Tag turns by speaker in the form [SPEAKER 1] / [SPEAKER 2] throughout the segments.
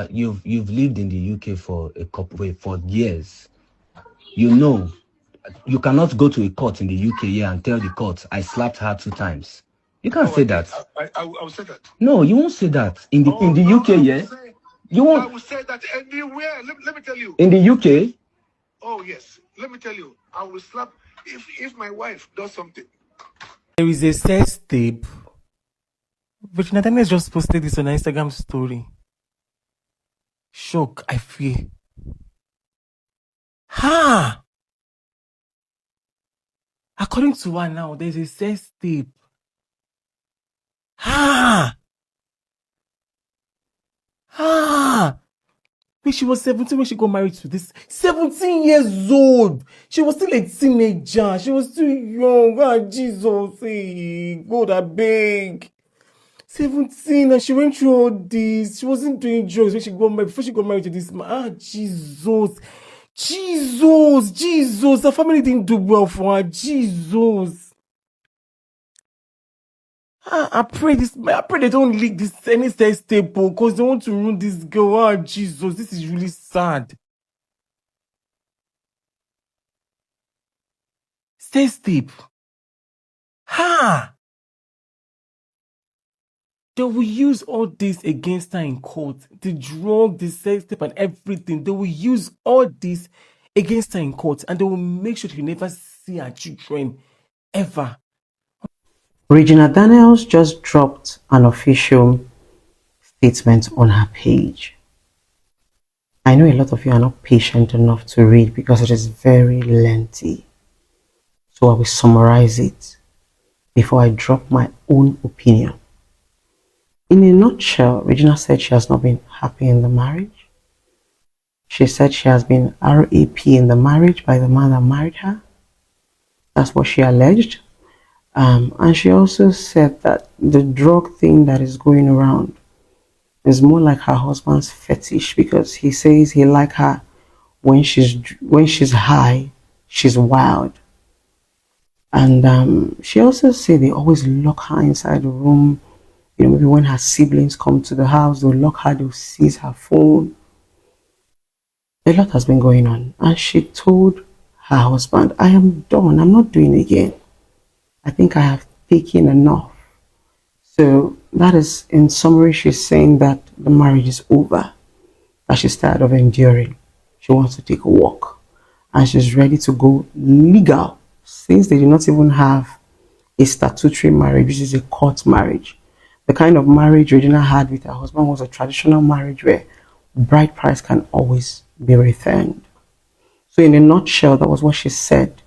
[SPEAKER 1] You've lived in the UK for years. You know, you cannot go to a court in the UK here and tell the court I slapped her 2 times. You can't say that.
[SPEAKER 2] I will say that.
[SPEAKER 1] No, you won't say that in the UK. Yeah, you won't.
[SPEAKER 2] I will say that anywhere. Let me tell you.
[SPEAKER 1] In the UK.
[SPEAKER 2] Oh yes, let me tell you. I will slap if my wife does something.
[SPEAKER 3] There is a sex tape. Regina Daniels just posted this on her Instagram story. Shock, I fear. Ha! According to her now, there's a sex tape. Ha! Ha! When she was 17 when she got married to this 17 years old. She was still a teenager. She was too young. Ah, Jesus. Hey, God, I beg. 17 and she went through all this. She wasn't doing drugs when she got married. Before she got married to this man. Ah, Jesus. Jesus. Her family didn't do well for her. Jesus. I pray they don't leak this any sex tape because they want to ruin this girl. Ah, Jesus, this is really sad. Sex tape. Ha! They will use all this against her in court. The drug, the sex tape, and everything. They will use all this against her in court, and they will make sure you never see her children ever.
[SPEAKER 4] Regina Daniels just dropped an official statement on her page. I know a lot of you are not patient enough to read because it is very lengthy. So I will summarize it before I drop my own opinion. In a nutshell, Regina said she has not been happy in the marriage. She said she has been RAP in the marriage by the man that married her. That's what she alleged. And she also said that the drug thing that is going around is more like her husband's fetish because he says he likes her when she's high, she's wild. And she also said they always lock her inside the room. You know, maybe when her siblings come to the house, they'll lock her, they'll seize her phone. A lot has been going on. And she told her husband, I am done. I'm not doing it again. I think I have taken enough. So that is, in summary, she's saying that the marriage is over, that she's tired of enduring. She wants to take a walk, and she's ready to go legal, since they do not even have a statutory marriage, which is a court marriage. The kind of marriage Regina had with her husband was a traditional marriage where bride price can always be returned. So in a nutshell, that was what she said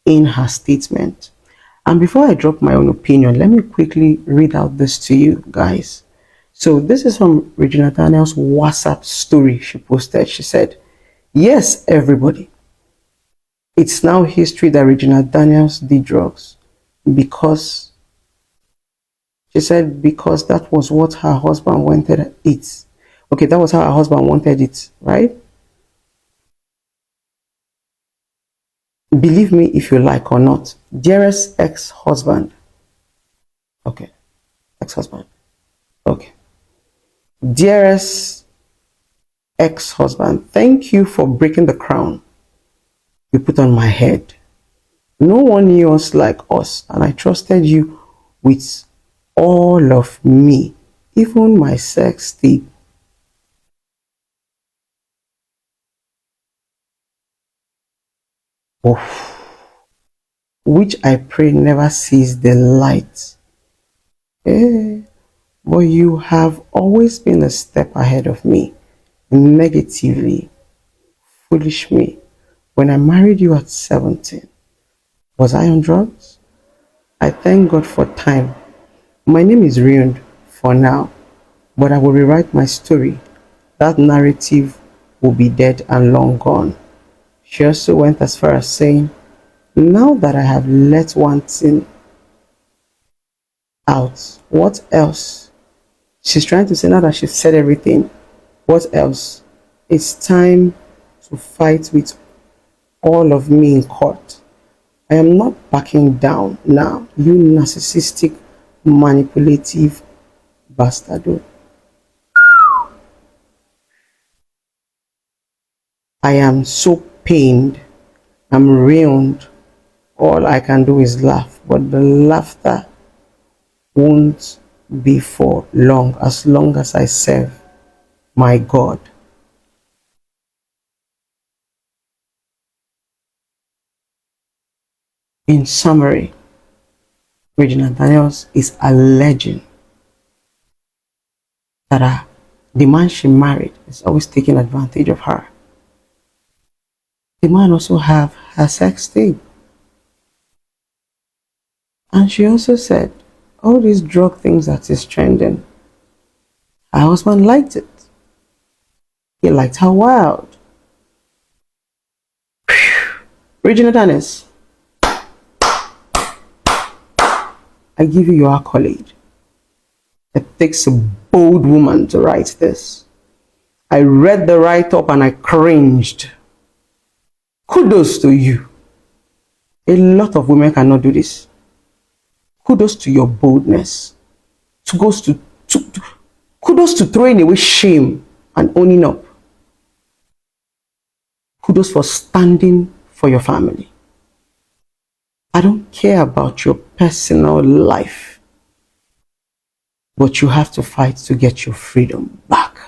[SPEAKER 4] in her statement. And before I drop my own opinion, let me quickly read out this to you guys. So this is from Regina Daniels' WhatsApp story she posted. She said, yes, everybody. It's now history that Regina Daniels did drugs because, she said, because that was what her husband wanted it. Okay, that was how her husband wanted it, right? Believe me if you like or not. Dearest ex-husband. Okay. Ex-husband. Okay. Dearest ex-husband, thank you for breaking the crown you put on my head. No one knew us like us, and I trusted you with all of me, even my sex tape. Which I pray never sees the light. But you have always been a step ahead of me, negatively. Foolish me. When I married you at 17, was I on drugs? I thank God for time. My name is ruined for now, but I will rewrite my story. That narrative will be dead and long gone. She also went as far as saying, now that I have let one thing out, what else? She's trying to say, now that she's said everything, what else? It's time to fight with all of me in court. I am not backing down now, you narcissistic, manipulative bastard. I am so pained. I'm ruined. All I can do is laugh, but the laughter won't be for long as I serve my God. In summary, Regina Daniels is alleging that the man she married is always taking advantage of her. The man also have her sex tape. And she also said, all these drug things that is trending, her husband liked it. He liked her wild. Regina Daniels, I give you your accolade. It takes a bold woman to write this. I read the write-up and I cringed. Kudos to you. A lot of women cannot do this. Kudos to your boldness. Kudos to throwing away shame and owning up. Kudos for standing for your family. I don't care about your personal life, but you have to fight to get your freedom back.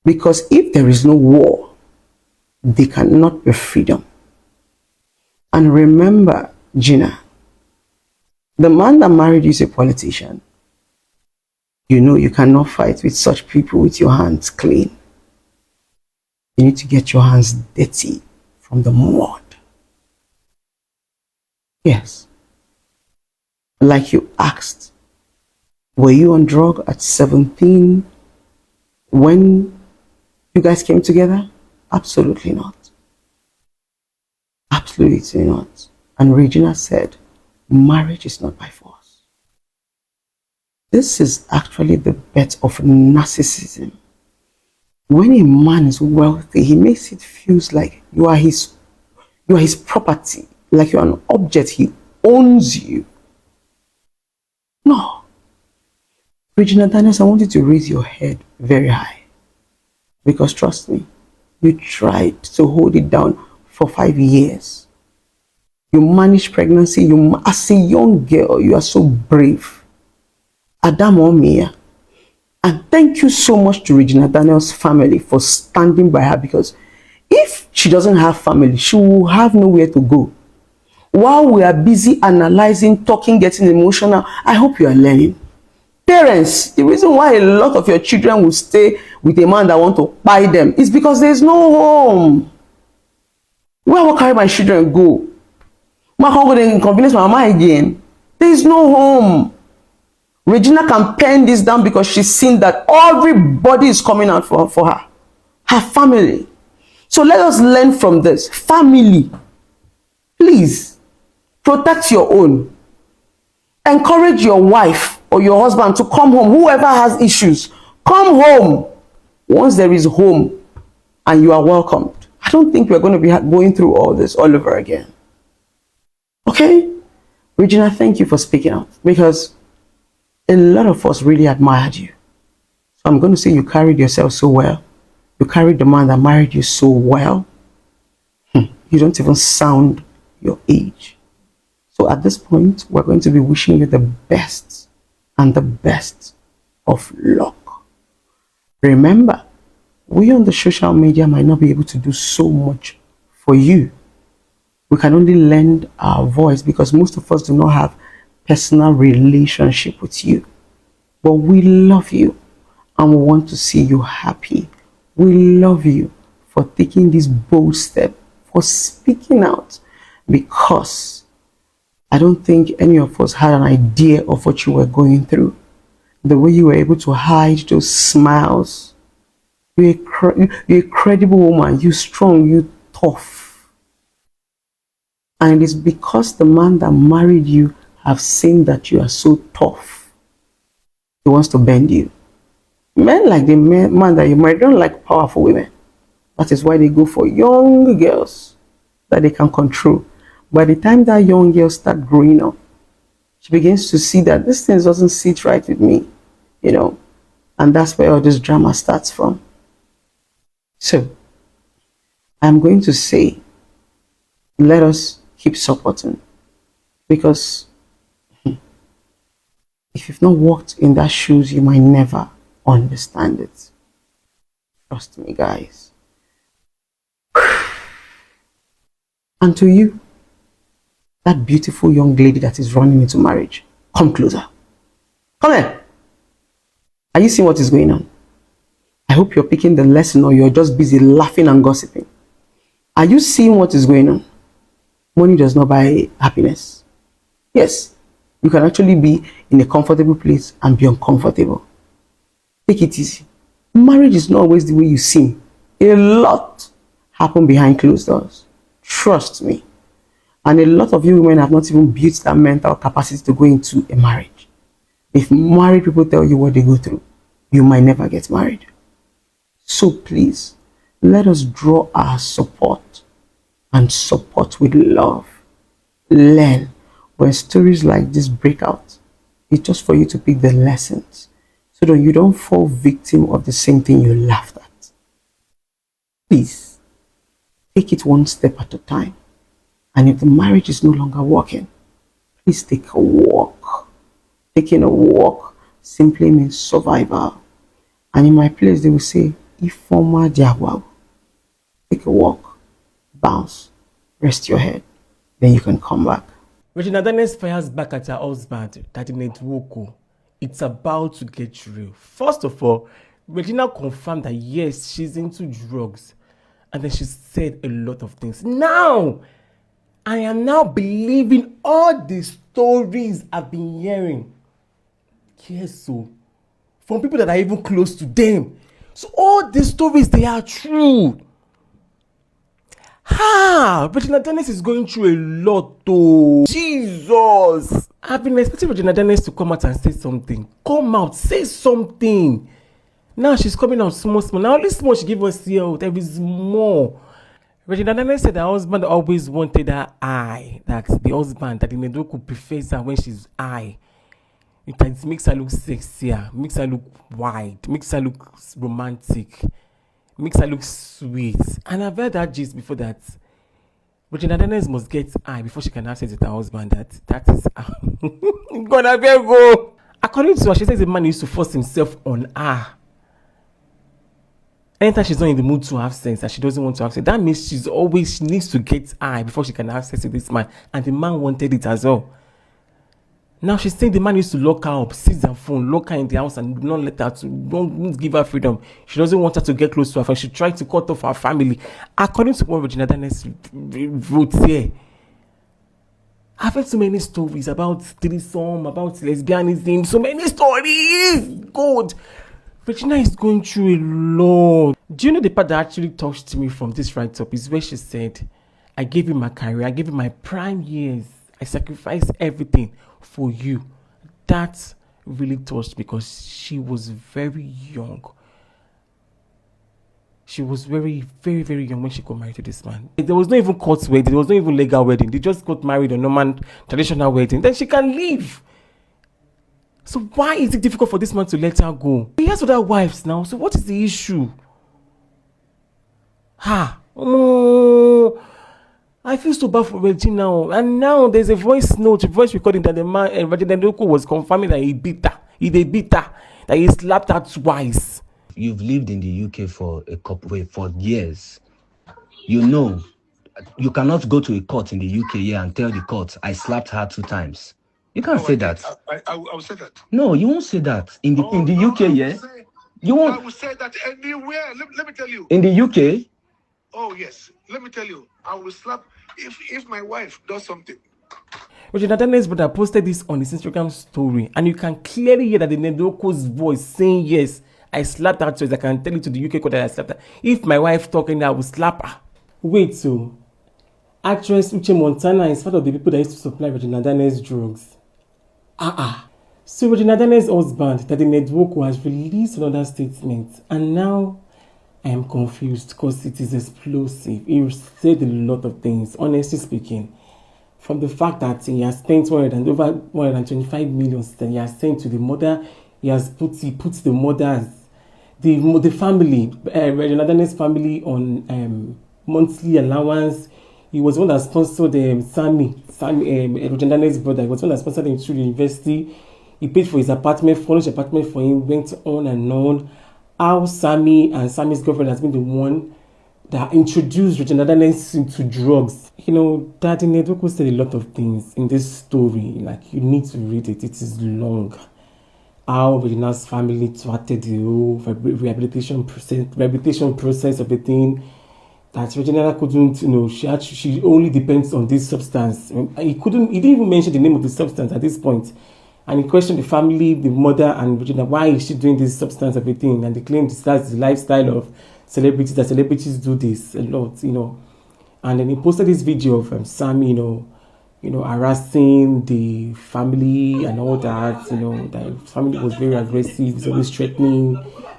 [SPEAKER 4] Because if there is no war, there cannot be freedom. And remember, Gina, the man that married you is a politician. You know you cannot fight with such people with your hands clean. You need to get your hands dirty from the mud. Yes. Like you asked, were you on drug at 17 when you guys came together? Absolutely not. Absolutely not. And Regina said, marriage is not by force. This is actually the bet of narcissism. When a man is wealthy, he makes it feel like you are his property, like you're an object, he owns you. No. Regina Daniels, I want you to raise your head very high. Because trust me, you tried to hold it down for 5 years. You managed pregnancy. As a young girl, you are so brave. Adam Mia. And thank you so much to Regina Daniels' family for standing by her, because if she doesn't have family, she will have nowhere to go. While we are busy analyzing, talking, getting emotional, I hope you are learning. Parents, the reason why a lot of your children will stay with a man that want to buy them is because there is no home. Where will I carry my children and go? I can't go to inconvenience my mama again. There is no home. Regina can pen this down because she's seen that everybody is coming out for her. Her family. So let us learn from this. Family. Please, protect your own. Encourage your wife or your husband to come home. Whoever has issues, come home. Once there is home and you are welcomed. I don't think we're going to be going through all this all over again. Okay? Regina, thank you for speaking out, because a lot of us really admired you. So I'm going to say you carried yourself so well. You carried the man that married you so well. You don't even sound your age. So at this point, we're going to be wishing you the best and the best of luck. Remember, we on the social media might not be able to do so much for you. We can only lend our voice because most of us do not have personal relationship with you. But we love you and we want to see you happy. We love you for taking this bold step, for speaking out, because I don't think any of us had an idea of what you were going through. The way you were able to hide those smiles. You're a credible woman. You're strong. You're tough. And it is because the man that married you have seen that you are so tough. He wants to bend you. Men like the man that you married don't like powerful women. That is why they go for young girls that they can control. By the time that young girl starts growing up, she begins to see that this thing doesn't sit right with me, and that's where all this drama starts from. So, I'm going to say, let us keep supporting, because if you've not walked in that shoes, you might never understand it. Trust me, guys. And to you, that beautiful young lady that is running into marriage, come closer. Come here. Are you seeing what is going on? I hope you're picking the lesson, or you're just busy laughing and gossiping. Are you seeing what is going on? Money does not buy happiness. Yes, you can actually be in a comfortable place and be uncomfortable. Take it easy. Marriage is not always the way you seem. A lot happen behind closed doors. Trust me. And a lot of you women have not even built that mental capacity to go into a marriage. If married people tell you what they go through, you might never get married. So please, let us draw our support, and support with love. Learn. When stories like this break out, it's just for you to pick the lessons, so that you don't fall victim of the same thing you laughed at. Please, take it one step at a time. And if the marriage is no longer working, please take a walk. Taking a walk simply means survival. And in my place, they will say, Ifoma Diagwa. Take a walk, bounce, rest your head, then you can come back.
[SPEAKER 3] Regina Daniels fires back at her husband, Ned Nwoko. It's about to get real. First of all, Regina confirmed that yes, she's into drugs. And then she said a lot of things. Now, I am now believing all the stories I've been hearing. Yes, so from people that are even close to them. So all these stories, they are true. Regina Daniels is going through a lot though. Jesus! I've been expecting Regina Daniels to come out and say something. Come out, say something. Now she's coming out small. Now only small she gave us here. There is more. Regina Daniels said her husband always wanted her eye. That the husband, that the Ned Nwoko prefers her when she's high. It makes her look sexier, makes her look wide, makes her look romantic, makes her look sweet. And I've heard that gist before, that Regina Daniels must get high before she can have sex with her husband. That is gonna be go. According to her, she says the man used to force himself on her. Anytime she's not in the mood to have sex and she doesn't want to have sex, that means she needs to get high before she can have sex with this man. And the man wanted it as well. Now she's saying the man used to lock her up, seize her phone, lock her in the house, and not let her don't give her freedom. She doesn't want her to get close to her friend. She tried to cut off her family. According to what Regina Daniels wrote here, I've heard so many stories about threesome, about lesbianism, so many stories. God, Regina is going through a lot. Do you know the part that actually touched me from this write-up is where she said, I gave you my career, I gave you my prime years, I sacrificed everything for you. That really touched, because she was very young. She was very, very, very young when she got married to this man. There was not even court wedding. There was not even legal wedding. They just got married on normal traditional wedding. Then she can leave. So why is it difficult for this man to let her go? He has other wives now. So what is the issue? I feel so bad for Regina. And now there's a voice recording that the man, Regina Daniels, was confirming that he beat her. He did beat her. That he slapped her twice.
[SPEAKER 1] You've lived in the UK for years. You know, you cannot go to a court in the UK here and tell the court, I slapped her 2 times. You can't say that.
[SPEAKER 2] I will say that.
[SPEAKER 1] No, you won't say that. In the UK, yeah? You won't.
[SPEAKER 2] I will say that anywhere. Let me tell you.
[SPEAKER 1] In the UK?
[SPEAKER 2] Oh, yes. Let me tell you. I will slap if my wife does something.
[SPEAKER 3] Regina Daniels' brother posted this on his Instagram story, and you can clearly hear that the Ned Nwoko's voice saying, yes, I slapped her twice. I can tell it to the UK court that I slapped her. If my wife talking, I will slap her. Wait, so actress Uche Montana is part of the people that used to supply Regina Daniels drugs. So Regina Daniels' husband, that the Ned Nwoko, has released another statement, and now I am confused because it is explosive. He said a lot of things, honestly speaking. From the fact that he has spent over 125 million that he has sent to the mother, he put the mothers, the family, Regina Daniels' family on monthly allowance. He was one that sponsored Sammy, Regina Daniels' brother. He was one that sponsored him through the university. He paid for his apartment, furnished apartment for him, went on and on. How Sammy and Sammy's girlfriend has been the one that introduced Regina Daniels into drugs. You know, Daddy Ned Nwoko said a lot of things in this story. Like, you need to read it. It is long. How Regina's family thwarted the whole rehabilitation process of the thing. That Regina couldn't, you know, she only depends on this substance. He didn't even mention the name of the substance at this point. And he questioned the family, the mother, and Regina, why is she doing this substance, everything? And they claimed that's the lifestyle of celebrities, that celebrities do this a lot, you know. And then he posted this video of Sam, you know, harassing the family and all that, you know, the family was very aggressive, he's always threatening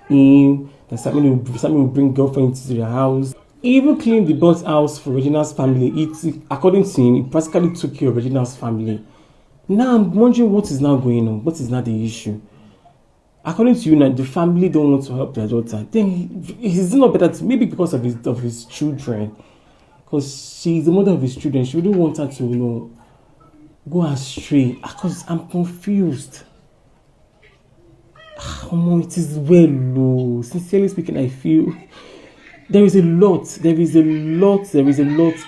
[SPEAKER 3] him, that Sammy will bring girlfriends to their house. He even claimed the bought house for Regina's family. According to him, he practically took care of Regina's family. Now I'm wondering what is now going on. What is now the issue? According to you, now the family don't want to help their daughter. Then is it not better to, maybe because of his children? Because she's the mother of his children. She wouldn't want her to, you know, go astray. Because I'm confused. It is well low. Sincerely speaking, I feel there is a lot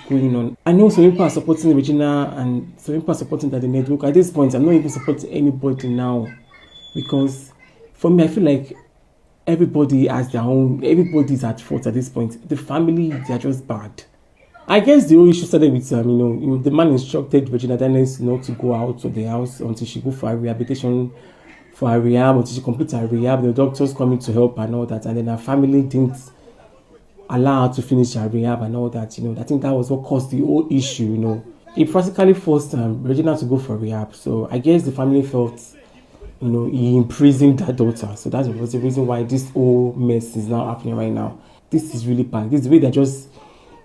[SPEAKER 3] going on. I know some people are supporting Regina and some people are supporting the Ned Nwoko. At this point, I'm not even supporting anybody now. Because for me, I feel like everybody has their own, everybody's at fault at this point. The family, they're just bad. I guess the whole issue started with, you know, the man instructed Regina Daniels not to go out of the house until she go for a rehabilitation, for her rehab, until she completes her rehab. The doctors coming to help and all that. And then her family didn't allow her to finish her rehab and all that, you know. I think that was what caused the whole issue, you know. He practically forced Regina to go for rehab. So I guess the family felt, you know, he imprisoned their daughter. So that was the reason why this whole mess is now happening right now. This is really bad. This is the way they're just,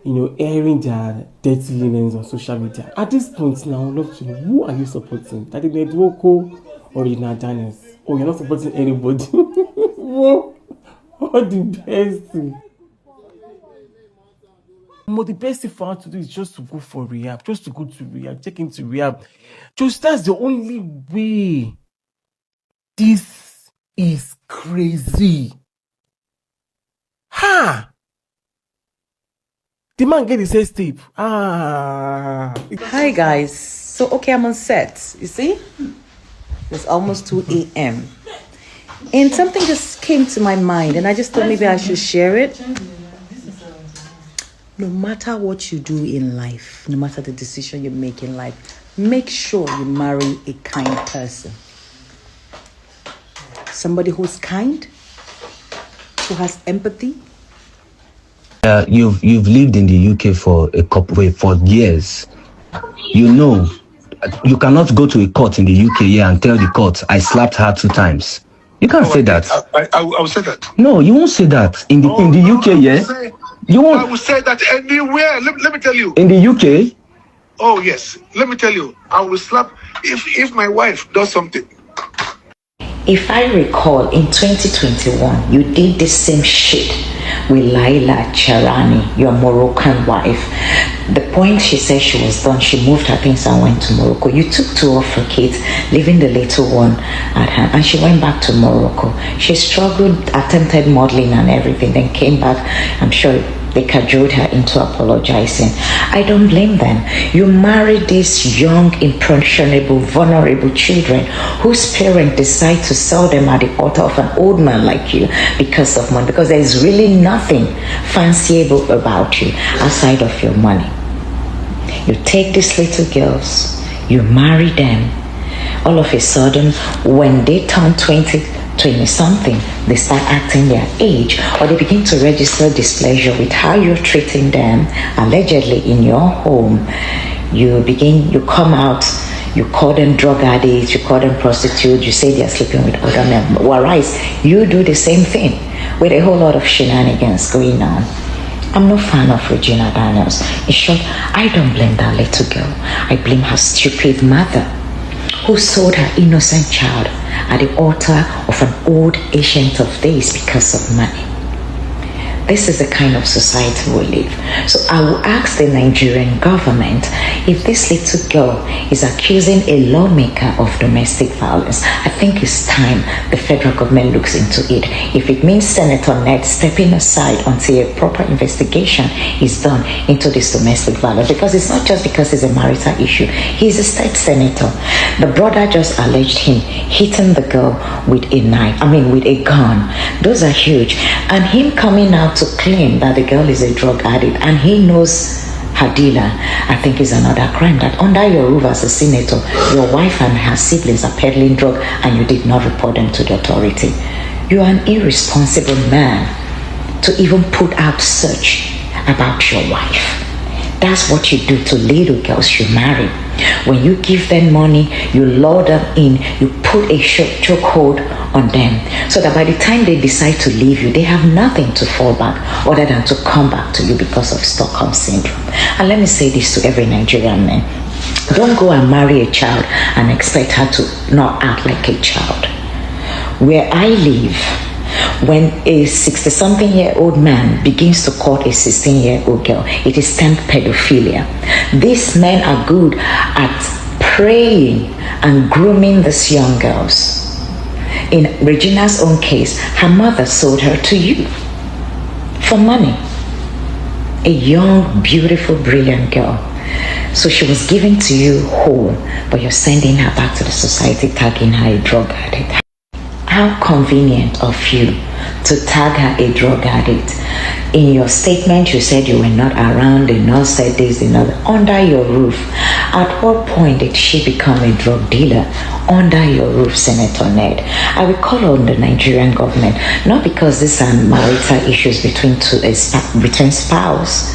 [SPEAKER 3] you know, airing their dirty linens on social media. At this point now, I'd love to know, who are you supporting? Daddy Ned Nwoko or Regina Daniels? Oh, you're not supporting anybody. Whoa, all the best. The best thing for her to do is just to go for rehab, just to go to rehab, check into rehab. Just that's the only way. This is crazy. Ha! The man get his sex tape.
[SPEAKER 5] Hi guys. So okay, I'm on set. You see? It's almost 2 a.m. And something just came to my mind and I just thought maybe I should share it. No matter what you do in life, no matter the decision you make in life, make sure you marry a kind person. Somebody who's kind, who has empathy.
[SPEAKER 1] You've lived in the UK for years. You know, you cannot go to a court in the UK here and tell the court, I slapped her 2 times. You can't say that.
[SPEAKER 2] I will say that.
[SPEAKER 1] No, you won't say that in the UK. Yeah, you won't.
[SPEAKER 2] I will say that anywhere. Let me tell you.
[SPEAKER 1] In the UK.
[SPEAKER 2] Oh yes. Let me tell you. I will slap if my wife does something.
[SPEAKER 6] If I recall, in 2021, you did the same shit with Laila Charani, your Moroccan wife. The point she said she was done, she moved her things and went to Morocco. You took 2 of her kids, leaving the little one at home, and she went back to Morocco. She struggled, attempted modeling and everything, then came back. I'm sure they cajoled her into apologizing. I don't blame them. You married these young, impressionable, vulnerable children whose parents decide to sell them at the altar of an old man like you because of money, because there is really nothing fanciable about you outside of your money. You take these little girls, you marry them. All of a sudden, when they turn 20-something, they start acting their age, or they begin to register displeasure with how you're treating them, allegedly in your home. You come out, you call them drug addicts, you call them prostitutes, you say they're sleeping with other men. Whereas you do the same thing with a whole lot of shenanigans going on. I'm no fan of Regina Daniels. In short, I don't blame that little girl. I blame her stupid mother, who sold her innocent child at the altar of an old ancient of days because of money. This is the kind of society we live. So I will ask the Nigerian government, if this little girl is accusing a lawmaker of domestic violence, I think it's time the federal government looks into it. If it means Senator Ned stepping aside until a proper investigation is done into this domestic violence, because it's not just because it's a marital issue. He's a state senator. The brother just alleged him hitting the girl with with a gun. Those are huge. And him coming out to claim that the girl is a drug addict and he knows her dealer, I think is another crime. That under your roof as a senator, your wife and her siblings are peddling drug and you did not report them to the authority. You are an irresponsible man to even put out search about your wife. That's what you do to little girls you marry. When you give them money, you lure them in, you put a chokehold on them, so that by the time they decide to leave you, they have nothing to fall back other than to come back to you because of Stockholm Syndrome. And let me say this to every Nigerian man. Don't go and marry a child and expect her to not act like a child. Where I live, when a 60-something-year-old man begins to court a 16-year-old girl, it is termed pedophilia. These men are good at preying and grooming these young girls. In Regina's own case, her mother sold her to you for money. A young, beautiful, brilliant girl. So she was given to you whole, but you're sending her back to the society, tagging her a drug addict. How convenient of you to tag her a drug addict. In your statement, you said you were not around, the nurse said this, the nurse, under your roof. At what point did she become a drug dealer? Under your roof, Senator Ned. I will call on the Nigerian government, not because these are marital issues between spouse,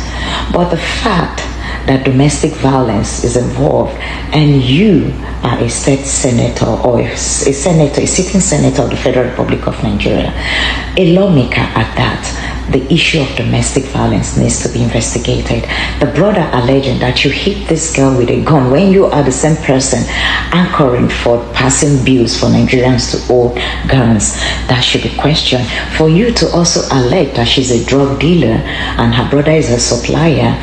[SPEAKER 6] but the fact that domestic violence is involved and you are a state senator or a sitting senator of the Federal Republic of Nigeria, a lawmaker at that, the issue of domestic violence needs to be investigated. The brother alleging that you hit this girl with a gun when you are the same person anchoring for passing bills for Nigerians to own guns, that should be questioned. For you to also allege that she's a drug dealer and her brother is a supplier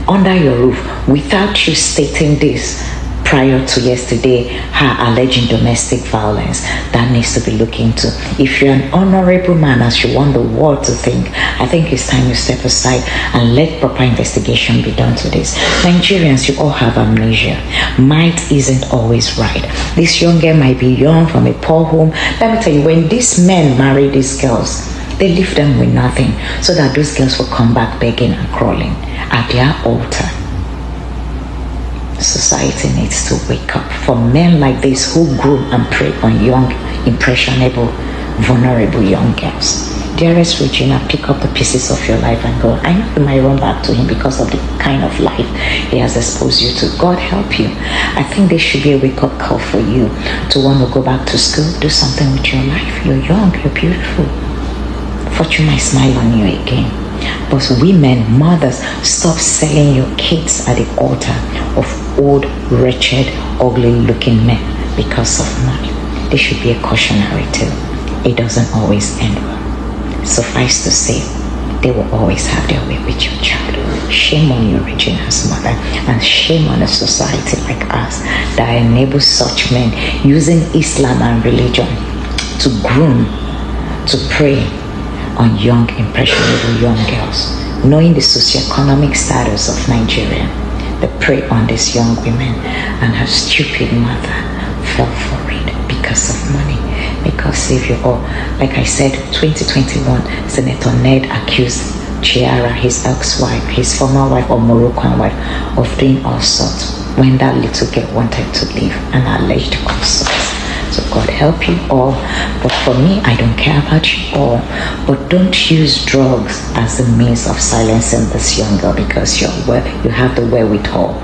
[SPEAKER 6] under your roof without you stating this prior to yesterday, her alleging domestic violence, that needs to be looked into. If you're an honorable man, as you want the world to think, I think it's time you step aside and let proper investigation be done to this. Nigerians, you all have amnesia. Might isn't always right. This young girl might be young from a poor home. Let me tell you, when these men marry these girls, they leave them with nothing, so that those girls will come back begging and crawling at their altar. Society needs to wake up. For men like this who groom and prey on young, impressionable, vulnerable young girls. Dearest Regina, pick up the pieces of your life and go. I know you might run back to him because of the kind of life he has exposed you to. God help you. I think there should be a wake-up call for you to want to go back to school, do something with your life. You're young, you're beautiful. Fortune might smile on you again. But women, mothers, stop selling your kids at the altar of old, wretched, ugly-looking men because of money. There should be a cautionary tale. It doesn't always end well. Suffice to say, they will always have their way with your child. Shame on you, Regina's mother, and shame on a society like us that enables such men using Islam and religion to groom, to prey on young, impressionable young girls. Knowing the socioeconomic status of Nigeria, they prey on these young women, and her stupid mother fell for it because of money. May God save you all. Like I said, 2021, Senator Ned accused Chiara, his ex-wife, his former wife or Moroccan wife, of doing all sorts when that little girl wanted to leave, and alleged all sorts. So God help you all. But for me, I don't care about you all. But don't use drugs as a means of silencing this young girl, because you have the wherewithal.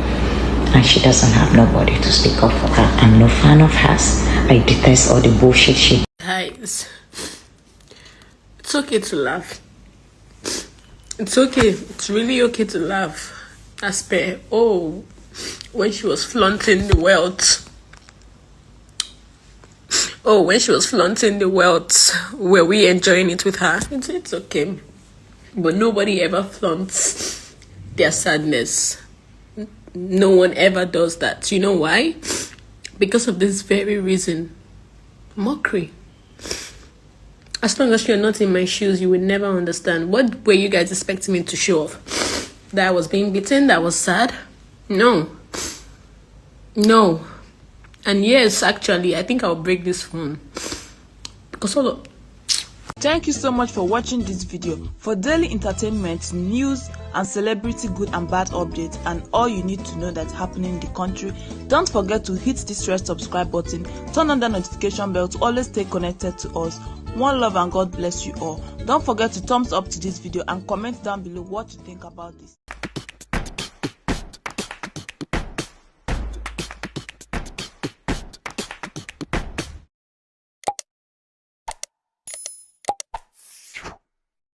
[SPEAKER 6] And she doesn't have nobody to speak up for her. I'm no fan of hers. I detest all the bullshit she...
[SPEAKER 7] Guys, it's okay to laugh. It's okay. It's really okay to laugh. As per, when she was flaunting the wealth. When she was flaunting the wealth, were we enjoying it with her? It's okay. but nobody ever flaunts their sadness. No one ever does that. You know why? Because of this very reason. Mockery. As long as you're not in my shoes, you will never understand. What were you guys expecting me to show off? That I was being beaten? That was sad? No. And yes, actually, I think I'll break this phone. Because
[SPEAKER 8] Thank you so much for watching this video. For daily entertainment, news, and celebrity good and bad updates, and all you need to know that's happening in the country, don't forget to hit this red subscribe button, turn on the notification bell to always stay connected to us. One love and God bless you all. Don't forget to thumbs up to this video and comment down below what you think about this.